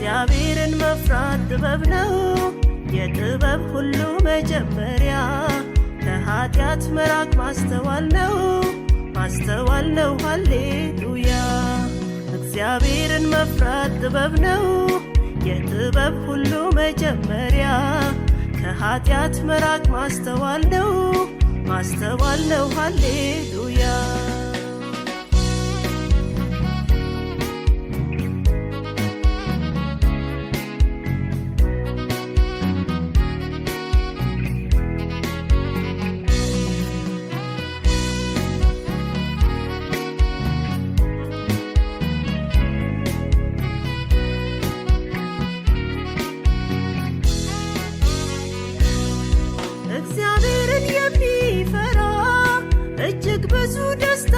እግዚአብሔርን መፍራት ጥበብ ነው የጥበብ ሁሉ መጀመሪያ ከኃጢአት መራቅ ማስተዋል ነው ሃሌሉያ እግዚአብሔርን መፍራት ጥበብ ነው የጥበብ ሁሉ መጀመሪያ ከኃጢአት መራቅ ማስተዋል ነው ሃሌሉያ እግዚአብሔርን የሚፈራ እጅግ ብዙ ደስታ